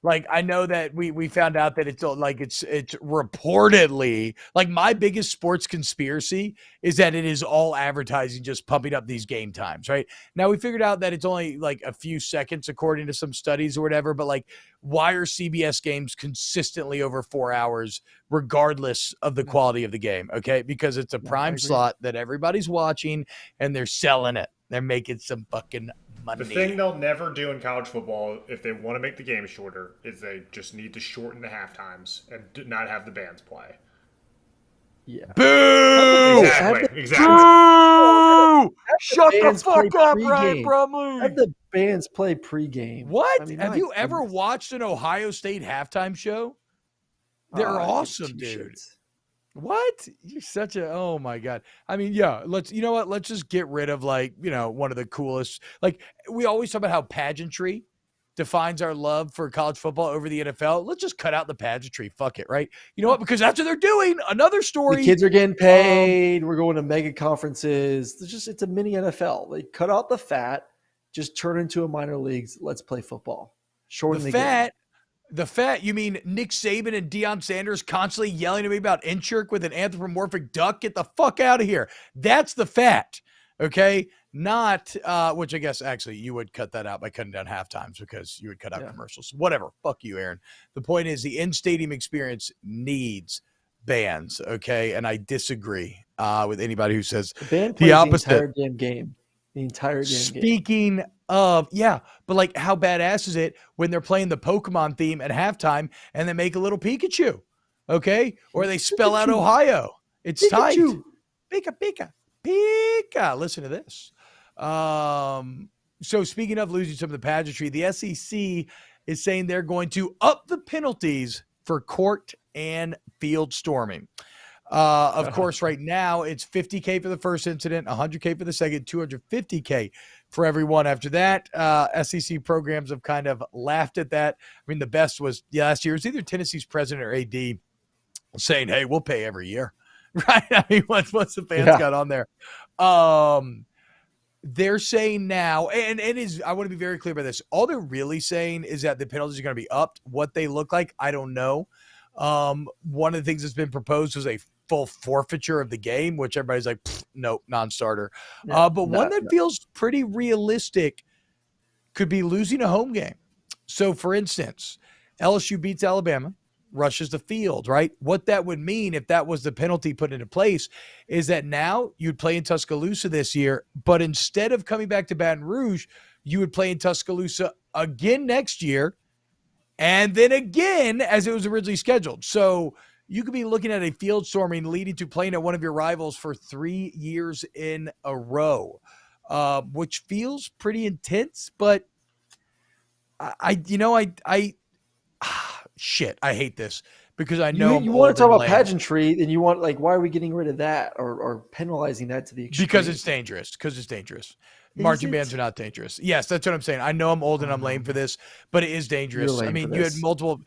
Like, I know that we found out that it's reportedly, like, my biggest sports conspiracy is that it is all advertising, just pumping up these game times, right? Now, we figured out that it's only like a few seconds according to some studies or whatever, but like, why are CBS games consistently over 4 hours regardless of the quality of the game? Okay, because it's a prime slot that everybody's watching and they're selling it. They're making some fucking money. The thing they'll never do in college football, if they want to make the game shorter, is they just need to shorten the half times and not have the bands play. Yeah. Boo! Exactly. Boo! Shut the fuck up, Ryan Brumley. Have the bands play pregame. What? I mean, have you ever watched an Ohio State halftime show? They're awesome, dude. What? You're such a, oh my God. I mean, yeah, let's just get rid of one of the coolest, like, we always talk about how pageantry defines our love for college football over the NFL. Let's just cut out the pageantry. Fuck it, right? You know what? Because that's what they're doing. Another story. The kids are getting paid. We're going to mega conferences. It's a mini NFL. They cut out the fat, just turn into a minor leagues. Let's play football. Shorten the game. The fat, you mean Nick Saban and Deion Sanders constantly yelling at me about inchwork with an anthropomorphic duck? Get the fuck out of here. That's the fat, okay? Not, which I guess actually you would cut that out by cutting down half times because you would cut out commercials. Whatever. Fuck you, Aaron. The point is the in-stadium experience needs bans, okay? And I disagree with anybody who says the opposite. The entire damn game. Speaking of, but like, how badass is it when they're playing the Pokemon theme at halftime and they make a little Pikachu, okay? Or they spell out Ohio. It's Pikachu. Tight. Pika. Listen to this. So speaking of losing some of the pageantry, the SEC is saying they're going to up the penalties for court and field storming. Of course, right now it's $50K for the first incident, $100K for the second, $250K for everyone after that. SEC programs have kind of laughed at that. I mean, the best was last year. It was either Tennessee's president or AD saying, "Hey, we'll pay every year," right? I mean, once the fans got on there, they're saying now, and it is. I want to be very clear about this. All they're really saying is that the penalties are going to be upped. What they look like, I don't know. One of the things that's been proposed was a full forfeiture of the game, which everybody's like, nope, non-starter. One that feels pretty realistic could be losing a home game. So, for instance, LSU beats Alabama, rushes the field, right? What that would mean if that was the penalty put into place is that now you'd play in Tuscaloosa this year, but instead of coming back to Baton Rouge, you would play in Tuscaloosa again next year, and then again as it was originally scheduled. So you could be looking at a field storming leading to playing at one of your rivals for 3 years in a which feels pretty intense, but I hate this because I know you want to talk about pageantry, then you want, like, why are we getting rid of that or penalizing that to the extreme? Because it's dangerous. Marching bands are not dangerous. Yes, that's what I'm saying. I know I'm old and I'm lame for this, but it is dangerous. I mean, you had multiple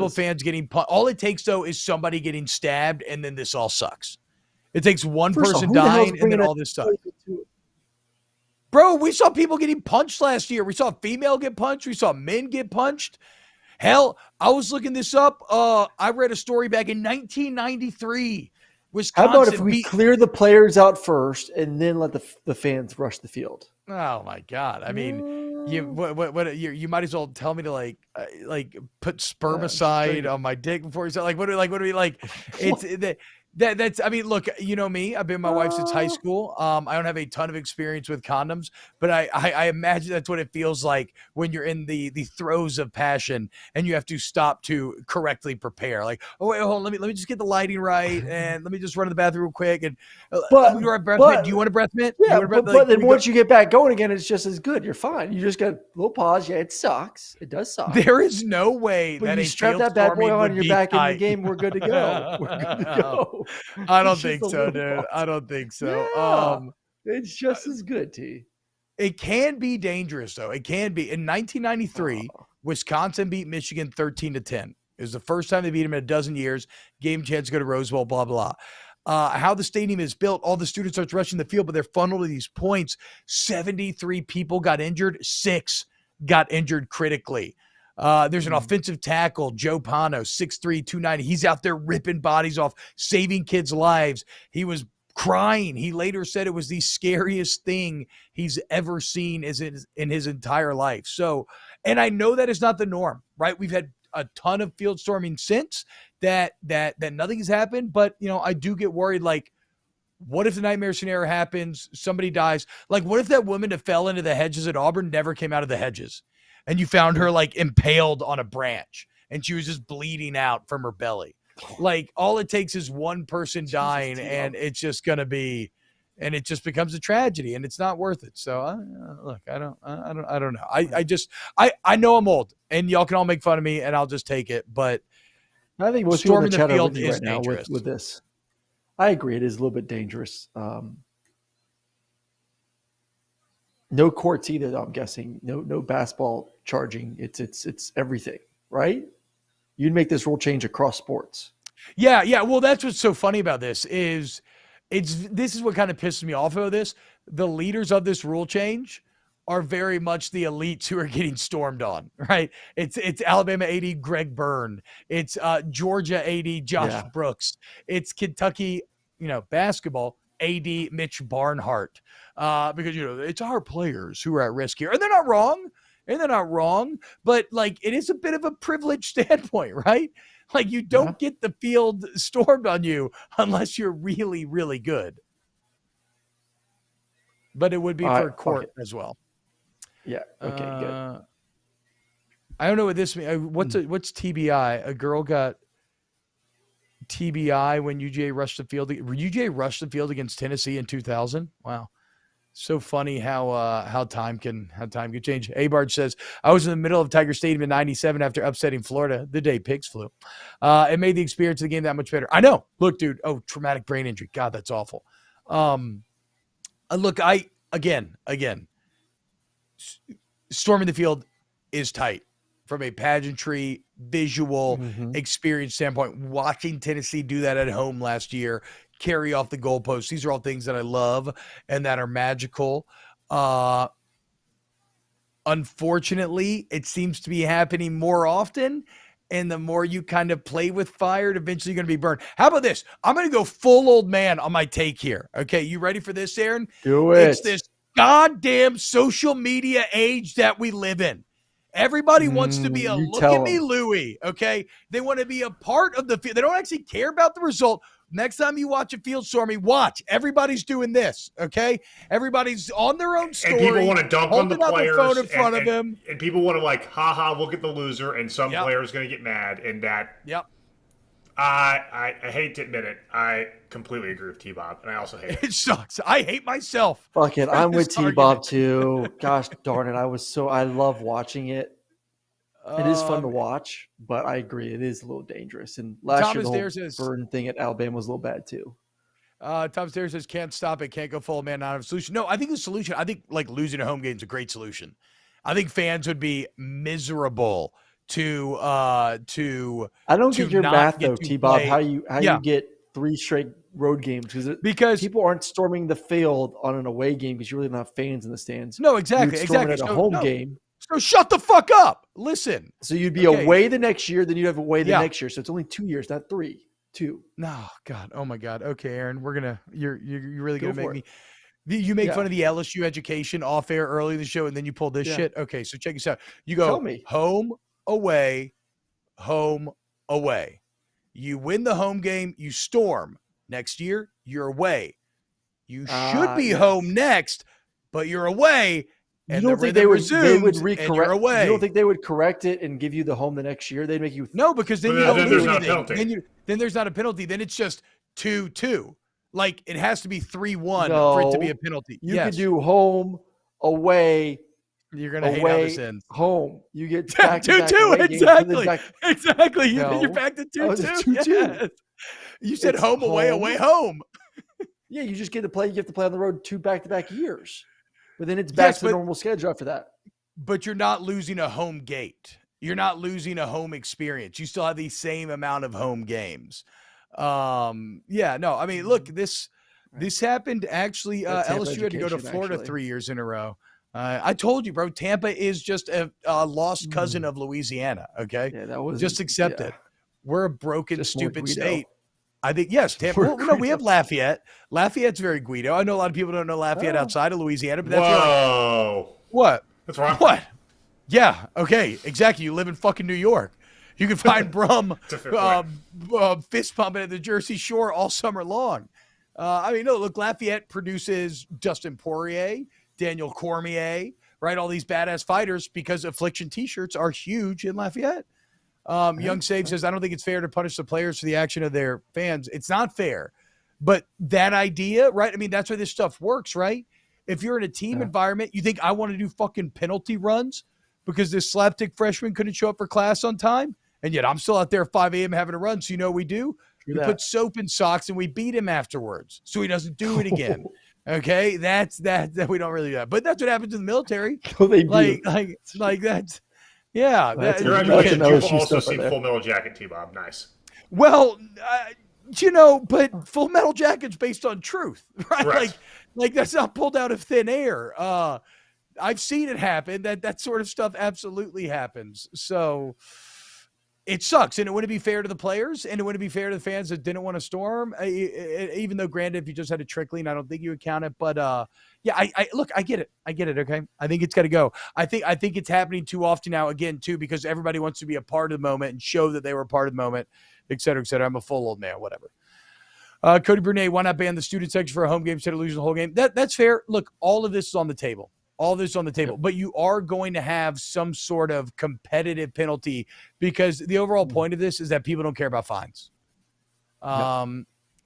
fans getting all it takes though is somebody getting stabbed, and then this all sucks. It takes one First of all, person who the hell's dying and bringing then that all this stuff. to it? Bro, we saw people getting punched last year. We saw a female get punched. We saw men get punched. Hell, I was looking this up. I read a story back in 1993. Wisconsin How about if we clear the players out first and then let the fans rush the field? Oh my God! I mean, you might as well tell me to like put spermicide on my dick before you say what do we like? It's that's. I mean, look, you know me. I've been with my wife since high school. I don't have a ton of experience with condoms, but I imagine that's what it feels like when you're in the throes of passion and you have to stop to correctly prepare. Like, oh wait, hold on, let me just get the lighting right, and let me just run to the bathroom real quick. And do you want a breath mint? Yeah, but then once you get back going again, it's just as good. You're fine. You just got a little pause. Yeah, it sucks. It does suck. There is no way but that you strap that bad boy on, you're back in the game. We're good to go. We're good to go. I don't think so, dude. I don't think so. Yeah, it's just as good, T. It can be dangerous, though. It can be. In 1993, Wisconsin beat Michigan 13-10. It was the first time they beat them in a dozen years. Gave them a chance to go to Rose Bowl, blah, blah. How the stadium is built, all the students start rushing the field, but they're funneled to these points. 73 people got injured. 6 got injured critically. There's an offensive tackle, Joe Pano, 6'3", 290. He's out there ripping bodies off, saving kids' lives. He was crying. He later said it was the scariest thing he's ever seen in his entire life. So, and I know that is not the norm, right? We've had a ton of field storming since that nothing has happened, but I do get worried. Like, what if the nightmare scenario happens? Somebody dies. Like, what if that woman that fell into the hedges at Auburn never came out of the hedges? And you found her like impaled on a branch and she was just bleeding out from her belly. Like, all it takes is one person dying and it's just going to be, and it just becomes a tragedy and it's not worth it. So look, I don't know. I know I'm old and y'all can all make fun of me and I'll just take it. But I think most storming people the field is right now dangerous with this. I agree. It is a little bit dangerous. No courts either, though, I'm guessing. No basketball charging. It's everything, right? You'd make this rule change across sports. Yeah. Well, that's what's so funny about this is this is what kind of pisses me off about this. The leaders of this rule change are very much the elites who are getting stormed on, right? It's Alabama AD Greg Byrne. It's Georgia AD Josh Brooks. It's Kentucky, basketball AD Mitch Barnhart. Because it's our players who are at risk here. And they're not wrong. But like, it is a bit of a privileged standpoint, right? Like, you don't get the field stormed on you unless you're really, really good. But it would be for court as well. Yeah. Okay, good. I don't know what this means. What's TBI? A girl got TBI when UGA rushed the field. UGA rushed the field against Tennessee in 2000. Wow. So funny how time can change. Abarge says, I was in the middle of Tiger Stadium in 97 after upsetting Florida the day pigs flew. It made the experience of the game that much better. I know. Look, dude. Oh, traumatic brain injury. God, that's awful. Look, again, storming the field is tight from a pageantry, visual experience standpoint. Watching Tennessee do that at home last year, carry off the goalposts. These are all things that I love and that are magical. Unfortunately, it seems to be happening more often. And the more you kind of play with fire, eventually you're going to be burned. How about this? I'm going to go full old man on my take here. Okay, you ready for this, Aaron? Do it. It's this goddamn social media age that we live in. Everybody wants to be a look at me Louie, okay? They want to be a part of the field. They don't actually care about the result. Next time you watch a field storming, watch. Everybody's doing this, okay? Everybody's on their own story. And people want to dunk on the players. Phone in front of them. And people want to look at the loser, and some player's going to get mad. And that. Yep. I hate to admit it. I completely agree with T-Bob, and I also hate it. It sucks. I hate myself. Fuck it. I'm with T-Bob too. Gosh darn it. I love watching it. It is fun to watch, but I agree. It is a little dangerous. And last year, the whole Burn thing at Alabama was a little bad too. Tom Stairs says, can't stop it. Can't go full man. Not a solution. No, I think the solution, like losing a home game is a great solution. I think fans would be miserable I don't get your math though, T-Bob. How you get 3 straight road games because people aren't storming the field on an away game because you really don't have fans in the stands. No, exactly. You'd storm it Exactly. at a home game. So shut the fuck up. Listen. So you'd be away the next year, then you'd have away the next year. So it's only 2 years, not 3. 2. No, God. Oh my God. Okay, Aaron, you're really gonna make it. me. You make fun of the LSU education off air early in the show, and then you pull this shit. Okay, so check this out. You go home, away, home, away. You win the home game, you storm. Next year, you're away. You should be home next, but you're away. And you don't think they would recorrect? You don't think they would correct it and give you the home the next year? They'd make you no, because then you don't lose anything. Then there's not a penalty. Then it's just 2-2. Like it has to be 3-1 for it to be a penalty. You could do home, away. You're gonna hate how this ends. Home. You get back 2-2. Exactly. You're back to 2-2. Yes. You said home, away, home. Yeah, you just get to play. You have to play on the road 2 back-to-back years. But then it's back to the normal schedule after that. But you're not losing a home gate. You're not losing a home experience. You still have the same amount of home games. I mean, look, this happened actually. LSU had to go to Florida 3 years in a row. I told you, bro, Tampa is just a lost cousin of Louisiana. Okay. Yeah, that was just accept it. We're a broken, stupid state. I think, yes, Tampa. Well, no, we have Lafayette. Lafayette's very Guido. I know a lot of people don't know Lafayette outside of Louisiana, but that's Whoa. What? That's wrong. What? Yeah, okay, exactly. You live in fucking New York. You can find Brum fist pumping at the Jersey Shore all summer long. I mean, no, look, Lafayette produces Dustin Poirier, Daniel Cormier, right? All these badass fighters because Affliction t-shirts are huge in Lafayette. Young Save says, I don't think it's fair to punish the players for the action of their fans. It's not fair. But that idea, right? I mean, that's why this stuff works, right? If you're in a team environment, you think I want to do fucking penalty runs because this slapstick freshman couldn't show up for class on time? And yet I'm still out there at 5 a.m. having a run. So you know what we do? We put soap in socks and we beat him afterwards so he doesn't do it again. Okay? That's we don't really do that. But that's what happens in the military. They like that's – yeah. Congratulations. You've also seen Full Metal Jacket, T-Bob. Nice. Well, but Full Metal Jacket's based on truth, right? Like that's not pulled out of thin air. I've seen it happen. That sort of stuff absolutely happens. So it sucks. And it wouldn't be fair to the players, and it wouldn't be fair to the fans that didn't want to storm. Even though, granted, if you just had a trickling, I don't think you would count it. But I get it. Okay. I think it's got to go. I think it's happening too often now, again, too, because everybody wants to be a part of the moment and show that they were a part of the moment, et cetera, et cetera. I'm a full old man, whatever. Cody Brunet, why not ban the student section for a home game instead of losing the whole game? That's fair. Look, all of this is on the table. But you are going to have some sort of competitive penalty because the overall point of this is that people don't care about fines.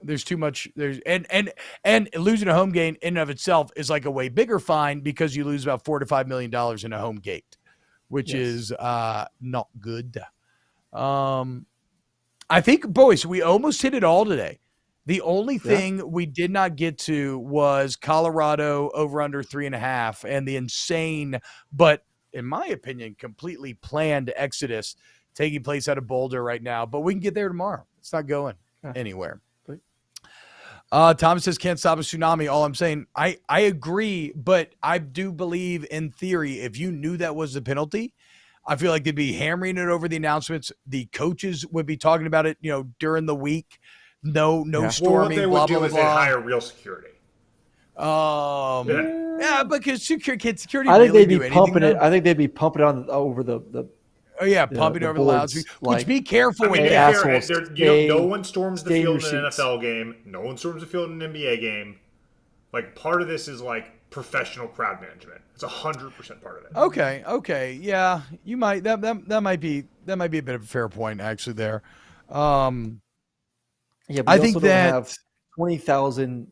There's too much. And losing a home game in and of itself is like a way bigger fine because you lose about $4 to $5 million in a home gate, which is not good. I think, boys, we almost hit it all today. The only thing we did not get to was Colorado over under 3.5 and the insane, but in my opinion, completely planned exodus taking place out of Boulder right now. But we can get there tomorrow. It's not going anywhere. Thomas says, can't stop a tsunami. All I'm saying, I agree, but I do believe in theory, if you knew that was the penalty, I feel like they'd be hammering it over the announcements. The coaches would be talking about it, during the week. No storming. Well, what they would do is they hire real security. Because security. I think they'd be pumping it. I think they'd be pumping it over the pumping over the loudspeaker. Which be careful with assholes. No one storms the field in an NFL game. No one storms the field in an NBA game. Like, part of this is like professional crowd management. It's 100% part of it. Okay, yeah, you might that might be a bit of a fair point actually there. Yeah, but I think that have 20,000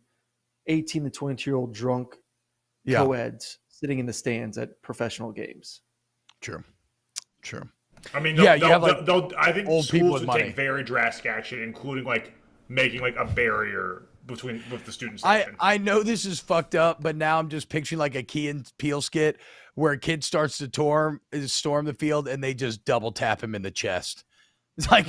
18 to 22-year-old drunk co-eds sitting in the stands at professional games. True. I mean, I think schools would take very drastic action, including like making like a barrier with the student section. I know this is fucked up, but now I'm just picturing like a Key and Peele skit where a kid starts to storm the field and they just double tap him in the chest. It's like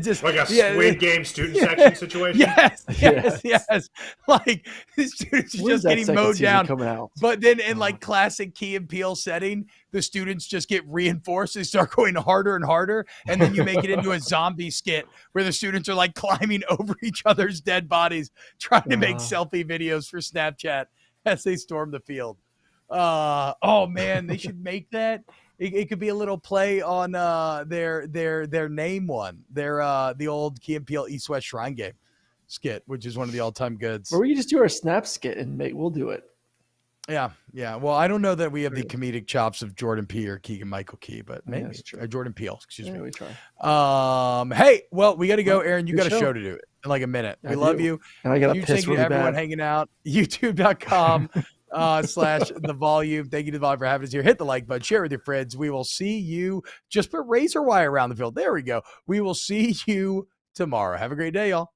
just like a Squid Game student section situation. Yes. Like the students are just getting mowed down. But then in like classic Key and Peele setting, the students just get reinforced. They start going harder and harder, and then you make it into a zombie skit where the students are like climbing over each other's dead bodies, trying to make selfie videos for Snapchat as they storm the field. Oh man, they should make that. It could be a little play on their name one, the old Key and Peele East West Shrine Game skit, which is one of the all time goods. Or we can just do our Snap skit and we'll do it. Yeah. Well, I don't know that we have the comedic chops of Jordan P or Keegan Michael Key, but maybe Jordan Peele. Excuse me. We try. Hey, well, we got to go, Aaron. You got a show to do in like a minute. We love you. And I got to piss really everyone bad. hanging out. YouTube.com. /the volume. Thank you to the volume for having us here. Hit the like button, share with your friends. We will see you. Just put razor wire around the field. There we go. We will see you tomorrow. Have a great day, y'all.